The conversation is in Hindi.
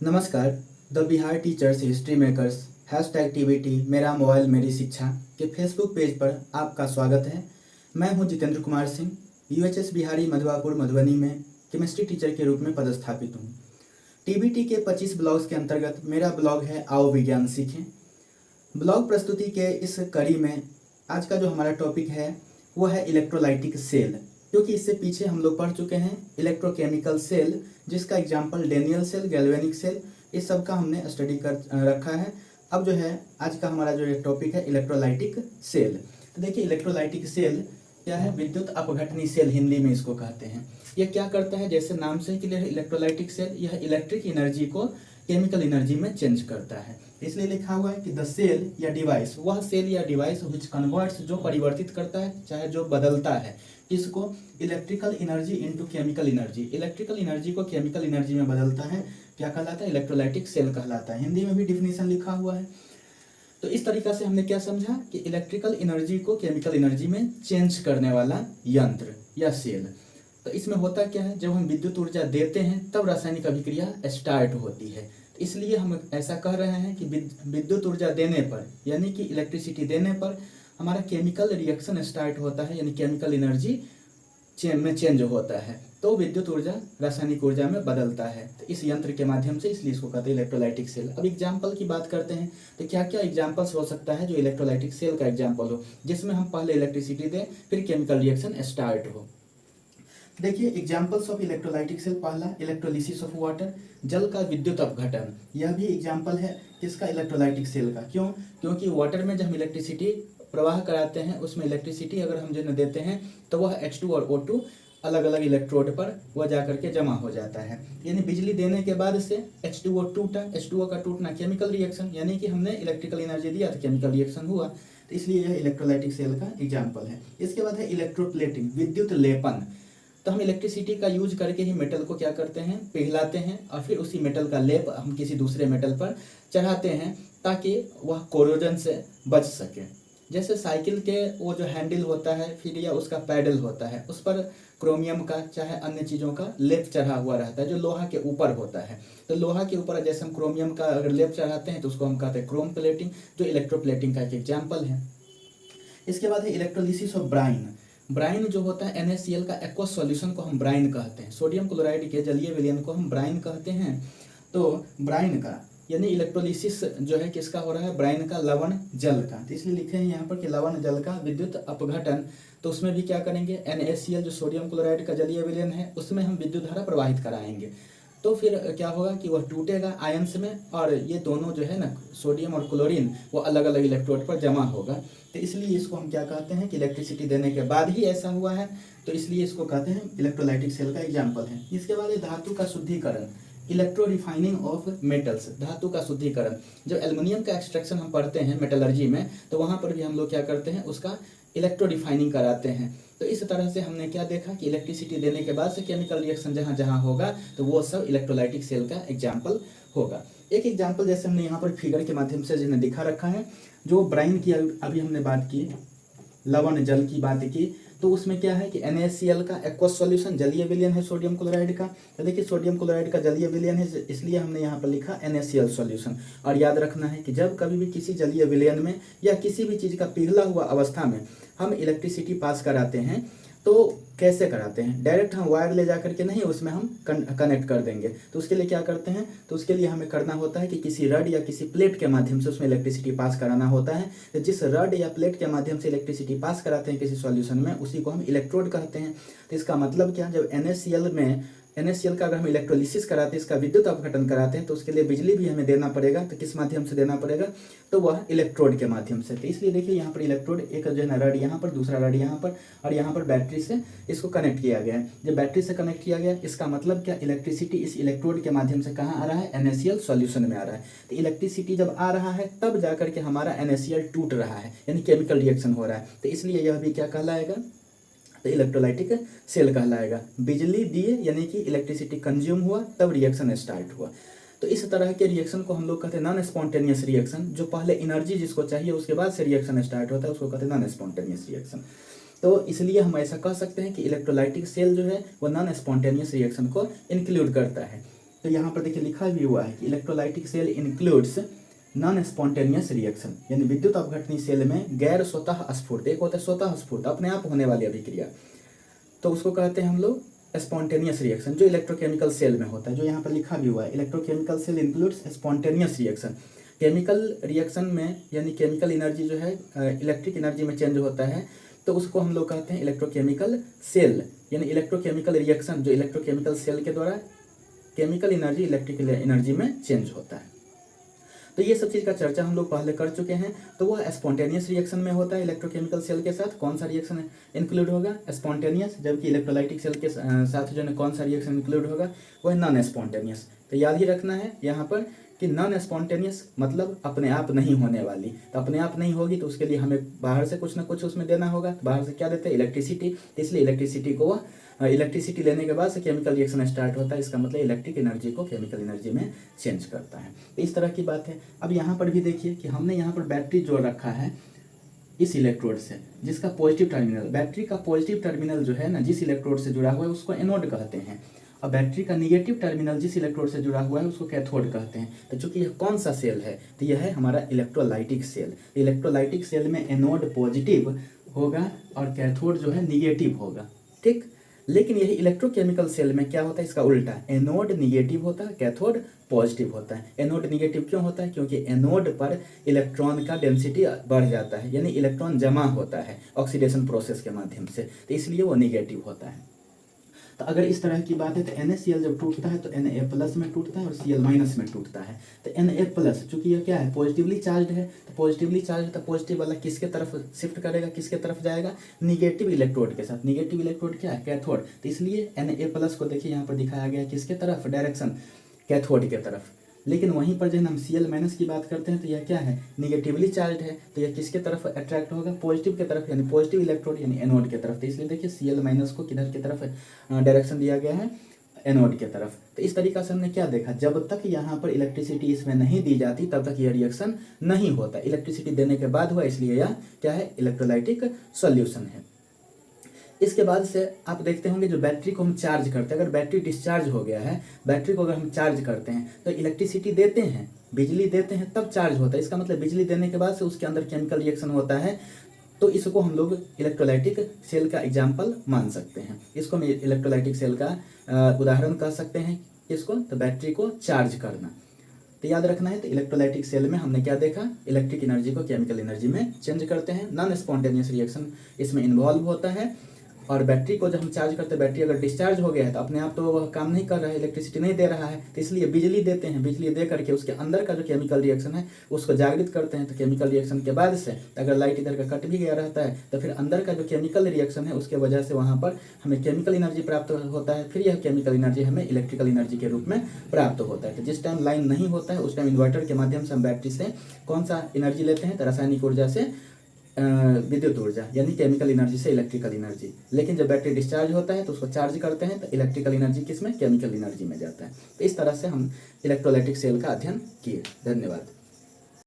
नमस्कार। The Bihar teachers history makers hashtag TBT मेरा मोबाइल मेरी शिक्षा के फेसबुक पेज पर आपका स्वागत है। मैं हूं जितेंद्र कुमार सिंह, यूएचएस बिहारी मधुवापुर मधुबनी में केमिस्ट्री टीचर के रूप में पदस्थापित हूं। टीबीटी के 25 ब्लॉग्स के अंतर्गत मेरा ब्लॉग है आओ विज्ञान सीखें। ब्लॉग प्रस्तुति के इस कड़ी में आज का जो हमारा टॉपिक है वो है इलेक्ट्रोलाइटिक सेल, क्योंकि इससे पीछे हम लोग पढ़ चुके हैं इलेक्ट्रोकेमिकल सेल, जिसका example Daniell cell, galvanic cell, इस सब का हमने स्टडी कर रखा है। अब जो है आज का हमारा जो टॉपिक है इलेक्ट्रोलाइटिक सेल। तो देखिए इलेक्ट्रोलाइटिक सेल क्या है, विद्युत अपघटनी सेल हिंदी में इसको कहते हैं। यह क्या करता है, जैसे नाम से कि इलेक्ट्रोलाइटिक सेल यह इलेक्ट्रिक एनर्जी को केमिकल एनर्जी में चेंज करता है। इसलिए लिखा हुआ है कि द सेल या डिवाइस, वह सेल या डिवाइस व्हिच कन्वर्ट्स, जो परिवर्तित करता है, चाहे जो बदलता है, किसको, electrical energy into chemical energy, electrical energy को केमिकल एनर्जी में बदलता है, क्या कहलाता है, इलेक्ट्रोलाइटिक सेल कहलाता है। हिंदी में भी डिफिनीशन लिखा हुआ है। तो इस तरीका से हमने क्या समझा कि इलेक्ट्रिकल एनर्जी को केमिकल एनर्जी में चेंज करने वाला यंत्र या सेल। तो इसमें होता क्या है, जब हम विद्युत ऊर्जा देते हैं तब रासायनिक अभिक्रिया स्टार्ट होती है। तो इसलिए हम ऐसा कह रहे हैं कि विद्युत ऊर्जा देने पर, यानी कि इलेक्ट्रिसिटी देने पर हमारा केमिकल रिएक्शन स्टार्ट होता है, यानी केमिकल एनर्जी में चेंज होता है, तो विद्युत ऊर्जा रासायनिक ऊर्जा में बदलता है। तो इस यंत्र के माध्यम से, इसलिए इसको कहते हैं इलेक्ट्रोलाइटिक सेल। अब एग्जाम्पल की बात करते हैं, तो क्या क्या एग्जाम्पल्स हो सकता है जो इलेक्ट्रोलाइटिक सेल का एग्जाम्पल हो, जिसमें हम पहले इलेक्ट्रिसिटी दें फिर केमिकल रिएक्शन स्टार्ट हो। देखिए एग्जाम्पल्स ऑफ इलेक्ट्रोलाइटिक सेल, पहला इलेक्ट्रोलिसिस ऑफ वाटर, जल का विद्युत अपघटन। यह भी एग्जाम्पल है किसका, इलेक्ट्रोलाइटिक सेल का। क्यों, क्योंकि वाटर में जब हम इलेक्ट्रिसिटी प्रवाह कराते हैं, उसमें इलेक्ट्रिसिटी अगर हम जो देते हैं तो वह H2 और O2 अलग अलग इलेक्ट्रोड पर वह जाकर के जमा हो जाता है। यानी बिजली देने के बाद से H2O टूटा, H2O का टूटना केमिकल रिएक्शन, यानी कि हमने इलेक्ट्रिकल एनर्जी दिया तो केमिकल रिएक्शन हुआ। तो इसलिए यह इलेक्ट्रोलाइटिक सेल का एग्जाम्पल है। इसके बाद है इलेक्ट्रोप्लेटिंग, विद्युत लेपन। तो हम इलेक्ट्रिसिटी का यूज करके ही मेटल को क्या करते हैं, पिघलाते हैं, और फिर उसी मेटल का लेप हम किसी दूसरे मेटल पर चढ़ाते हैं ताकि वह कोरोजन से बच सके। जैसे साइकिल के वो जो हैंडल होता है फिर या उसका पैडल होता है, उस पर क्रोमियम का चाहे अन्य चीज़ों का लेप चढ़ा हुआ रहता है जो लोहा के ऊपर होता है। तो लोहा के ऊपर जैसे हम क्रोमियम का अगर लेप चढ़ाते हैं तो उसको हम कहते हैं क्रोम प्लेटिंग, जो इलेक्ट्रोप्लेटिंग का एक एग्जाम्पल है। इसके बाद है इलेक्ट्रोलिसिस ऑफ ब्राइन। ब्राइन जो होता है NaCl का एक्वस सॉल्यूशन को हम ब्राइन कहते हैं, सोडियम क्लोराइड के जलीय विलयन को हम ब्राइन कहते हैं। तो ब्राइन का यानी इलेक्ट्रोलिसिस जो है किसका हो रहा है, ब्राइन का, लवण जल का। तो इसलिए लिखे हैं यहाँ पर कि लवण जल का विद्युत अपघटन। तो उसमें भी क्या करेंगे, NaCl जो सोडियम क्लोराइड का जलीय विलयन है उसमें हम विद्युत धारा प्रवाहित कराएंगे। तो फिर क्या होगा कि वह टूटेगा आयंस में, और ये दोनों जो है ना, सोडियम और क्लोरीन, वो अलग अलग इलेक्ट्रोड पर जमा होगा। तो इसलिए इसको हम क्या कहते हैं कि इलेक्ट्रिसिटी देने के बाद ही ऐसा हुआ है, तो इसलिए इसको कहते हैं इलेक्ट्रोलाइटिक सेल का एग्जाम्पल है। इसके बाद धातु का शुद्धिकरण, इलेक्ट्रो रिफाइनिंग ऑफ मेटल्स, धातु का शुद्धिकरण। जब एल्युमिनियम का एक्सट्रैक्शन हम पढ़ते हैं मेटलर्जी में, तो वहाँ पर भी हम लोग क्या करते हैं, उसका इलेक्ट्रो रिफाइनिंग कराते हैं। तो इस तरह से हमने क्या देखा कि इलेक्ट्रिसिटी देने के बाद से केमिकल रिएक्शन जहाँ जहाँ होगा तो वो सब इलेक्ट्रोलाइटिक सेल का एग्जाम्पल होगा। एक एग्जाम्पल जैसे हमने यहाँ पर फिगर के माध्यम से जिन्हें दिखा रखा है, जो ब्राइन की अभी हमने बात की, लवण जल की बात की, तो उसमें क्या है कि NaCl का एक्वस सॉल्यूशन जलीय विलयन है सोडियम क्लोराइड का। तो देखिए सोडियम क्लोराइड का जलीय विलयन है, इसलिए हमने यहाँ पर लिखा NaCl सॉल्यूशन। और याद रखना है कि जब कभी भी किसी जलीय विलयन में या किसी भी चीज़ का पिघला हुआ अवस्था में हम इलेक्ट्रिसिटी पास कराते हैं तो कैसे कराते हैं, डायरेक्ट हम वायर ले जाकर के नहीं, उसमें हम कनेक्ट कर देंगे। तो उसके लिए क्या करते हैं, तो उसके लिए हमें करना होता है कि किसी रड या किसी प्लेट के माध्यम से उसमें इलेक्ट्रिसिटी पास कराना होता है। तो जिस रड या प्लेट के माध्यम से इलेक्ट्रिसिटी पास कराते हैं किसी सॉल्यूशन में, उसी को हम इलेक्ट्रोड कहते हैं। तो इसका मतलब क्या, जब NaCl का अगर हम इलेक्ट्रोलिसिस कराते हैं, इसका विद्युत अपघटन कराते हैं, तो उसके लिए बिजली भी हमें देना पड़ेगा। तो किस माध्यम से देना पड़ेगा, तो वह इलेक्ट्रोड के माध्यम से। तो इसलिए देखिए यहाँ पर इलेक्ट्रोड, एक जो है ना रड यहाँ पर, दूसरा रड यहाँ पर, और यहाँ पर बैटरी से इसको कनेक्ट किया गया है। जब बैटरी से कनेक्ट किया गया, इसका मतलब क्या, इलेक्ट्रिसिटी इस इलेक्ट्रोड के माध्यम से कहाँ आ रहा है, NaCl सॉल्यूशन में आ रहा है। तो इलेक्ट्रिसिटी जब आ रहा है तब जाकर के हमारा NaCl टूट रहा है, यानी केमिकल रिएक्शन हो रहा है। तो इसलिए यह भी क्या कहलाएगा, तो इलेक्ट्रोलाइटिक सेल कहलाएगा। बिजली दिए यानी कि इलेक्ट्रिसिटी कंज्यूम हुआ तब रिएक्शन स्टार्ट हुआ। तो इस तरह के रिएक्शन को हम लोग कहते हैं नॉन स्पॉन्टेनियस रिएक्शन। जो पहले एनर्जी जिसको चाहिए उसके बाद से रिएक्शन स्टार्ट होता है उसको कहते हैं नॉन स्पॉन्टेनियस रिएक्शन। तो इसलिए हम ऐसा कह सकते हैं कि इलेक्ट्रोलाइटिक सेल जो है वो नॉन स्पॉन्टेनियस रिएक्शन को इंक्लूड करता है। तो यहाँ पर देखिए लिखा भी हुआ है कि electrolytic cell includes non spontaneous reaction, यानी विद्युत अपघटनी सेल में गैर स्वतः स्फूर्त, एक होता है स्वतः स्फूर्त अपने आप होने वाली अभिक्रिया, तो उसको कहते हैं हम लोग स्पॉन्टेनियस रिएक्शन, जो इलेक्ट्रोकेमिकल सेल में होता है, जो यहाँ पर लिखा भी हुआ है electrochemical cell includes spontaneous reaction. Chemical reaction में यानी केमिकल एनर्जी जो है इलेक्ट्रिक एनर्जी में चेंज होता है, तो उसको हम लोग कहते हैं इलेक्ट्रोकेमिकल सेल, यानी इलेक्ट्रोकेमिकल रिएक्शन जो इलेक्ट्रोकेमिकल सेल के द्वारा केमिकल एनर्जी इलेक्ट्रिकल एनर्जी में चेंज होता है। तो ये सब चीज़ का चर्चा हम लोग पहले कर चुके हैं। तो वह स्पॉन्टेनियस रिएक्शन में होता है इलेक्ट्रोकेमिकल सेल के साथ। कौन सा रिएक्शन इंक्लूड होगा? स्पॉन्टेनियस। जबकि इलेक्ट्रोलाइटिक सेल के साथ जो है कौन सा रिएक्शन इंक्लूड होगा? वह नॉन स्पॉन्टेनियस। तो याद ही रखना है यहाँ पर कि नॉन स्पॉन्टेनियस मतलब अपने आप नहीं होने वाली। तो अपने आप नहीं होगी तो उसके लिए हमें बाहर से कुछ ना कुछ उसमें देना होगा। तो बाहर से क्या देते हैं? इलेक्ट्रिसिटी। इसलिए इलेक्ट्रिसिटी को इलेक्ट्रिसिटी लेने के बाद से केमिकल रिएक्शन स्टार्ट होता है। इसका मतलब इलेक्ट्रिक एनर्जी को केमिकल एनर्जी में चेंज करता है। तो इस तरह की बात है। अब यहाँ पर भी देखिए कि हमने यहाँ पर बैटरी जोड़ रखा है इस इलेक्ट्रोड से, जिसका पॉजिटिव टर्मिनल, बैटरी का पॉजिटिव टर्मिनल जो है ना जिस इलेक्ट्रोड से जुड़ा हुआ है उसको एनोड कहते हैं, और बैटरी का निगेटिव टर्मिनल जिस इलेक्ट्रोड से जुड़ा हुआ है उसको कैथोड कहते हैं। तो चूंकि यह कौन सा सेल है? तो यह है हमारा इलेक्ट्रोलाइटिक सेल। इलेक्ट्रोलाइटिक सेल में एनोड पॉजिटिव होगा और कैथोड जो है निगेटिव होगा, ठीक। लेकिन यही इलेक्ट्रोकेमिकल सेल में क्या होता है? इसका उल्टा, एनोड निगेटिव होता है, कैथोड पॉजिटिव होता है। एनोड निगेटिव क्यों होता है? क्योंकि एनोड पर इलेक्ट्रॉन का डेंसिटी बढ़ जाता है, यानी इलेक्ट्रॉन जमा होता है ऑक्सीडेशन प्रोसेस के माध्यम से, तो इसलिए वो निगेटिव होता है। तो अगर इस तरह की बात है तो NaCl जब टूटता है तो Na+ में टूटता है और Cl- में टूटता है। तो Na+, चूंकि यह क्या है? पॉजिटिवली चार्ज है, तो पॉजिटिवली चार्ज तो पॉजिटिव वाला किसके तरफ शिफ्ट करेगा, किसके तरफ जाएगा? निगेटिव इलेक्ट्रोड के साथ। निगेटिव इलेक्ट्रोड क्या है? कैथोड। तो इसलिए Na+ को देखिए यहाँ पर दिखाया गया किसके तरफ? डायरेक्शन कैथोड के तरफ। लेकिन वहीं पर जब हम Cl- की बात करते हैं तो यह क्या है? निगेटिवली चार्ज है, तो यह किसके तरफ अट्रैक्ट होगा? पॉजिटिव के तरफ, यानी पॉजिटिव इलेक्ट्रोड यानी एनोड के तरफ। तो इसलिए देखिए Cl- को किधर की तरफ डायरेक्शन दिया गया है? एनोड के तरफ। तो इस तरीका से हमने क्या देखा? जब तक यहाँ पर इलेक्ट्रिसिटी इसमें नहीं दी जाती तब तक यह रिएक्शन नहीं होता। इलेक्ट्रिसिटी देने के बाद हुआ, इसलिए यह क्या है? इलेक्ट्रोलाइटिक सॉल्यूशन है। इसके बाद से आप देखते होंगे जो बैटरी को हम चार्ज करते हैं, अगर बैटरी डिस्चार्ज हो गया है, बैटरी को अगर हम चार्ज करते हैं तो इलेक्ट्रिसिटी देते हैं, बिजली देते हैं, तब चार्ज होता है। इसका मतलब बिजली देने के बाद से उसके अंदर केमिकल रिएक्शन होता है। तो इसको हम लोग इलेक्ट्रोलाइटिक सेल का एग्जाम्पल मान सकते हैं। इसको हम इलेक्ट्रोलाइटिक सेल का उदाहरण कह सकते हैं। इसको तो बैटरी को चार्ज करना। तो याद रखना है, तो इलेक्ट्रोलाइटिक सेल में हमने क्या देखा? इलेक्ट्रिक एनर्जी को केमिकल एनर्जी में चेंज करते हैं। नॉन स्पॉन्टेनियस रिएक्शन इसमें इन्वॉल्व होता है। और बैटरी को जब हम चार्ज करते हैं, बैटरी अगर डिस्चार्ज हो गया है तो अपने आप तो वह काम नहीं कर रहा है, इलेक्ट्रिसिटी नहीं दे रहा है, तो इसलिए बिजली देते हैं। बिजली दे करके उसके अंदर का जो केमिकल रिएक्शन है उसको जागृत करते हैं। तो केमिकल रिएक्शन के बाद से अगर लाइट इधर का कट भी गया रहता है तो फिर अंदर का जो केमिकल रिएक्शन है उसके वजह से वहाँ पर हमें केमिकल एनर्जी प्राप्त होता है। फिर यह केमिकल एनर्जी हमें इलेक्ट्रिकल एनर्जी के रूप में प्राप्त होता है। तो जिस टाइम लाइन नहीं होता है उस टाइम इन्वर्टर के माध्यम से हम बैटरी से कौन सा एनर्जी लेते हैं? तो रासायनिक ऊर्जा से विद्युत ऊर्जा, यानी केमिकल एनर्जी से इलेक्ट्रिकल एनर्जी। लेकिन जब बैटरी डिस्चार्ज होता है तो उसको चार्ज करते हैं तो इलेक्ट्रिकल एनर्जी किस में? केमिकल एनर्जी में जाता है। तो इस तरह से हम इलेक्ट्रोलाइटिक सेल का अध्ययन किए। धन्यवाद।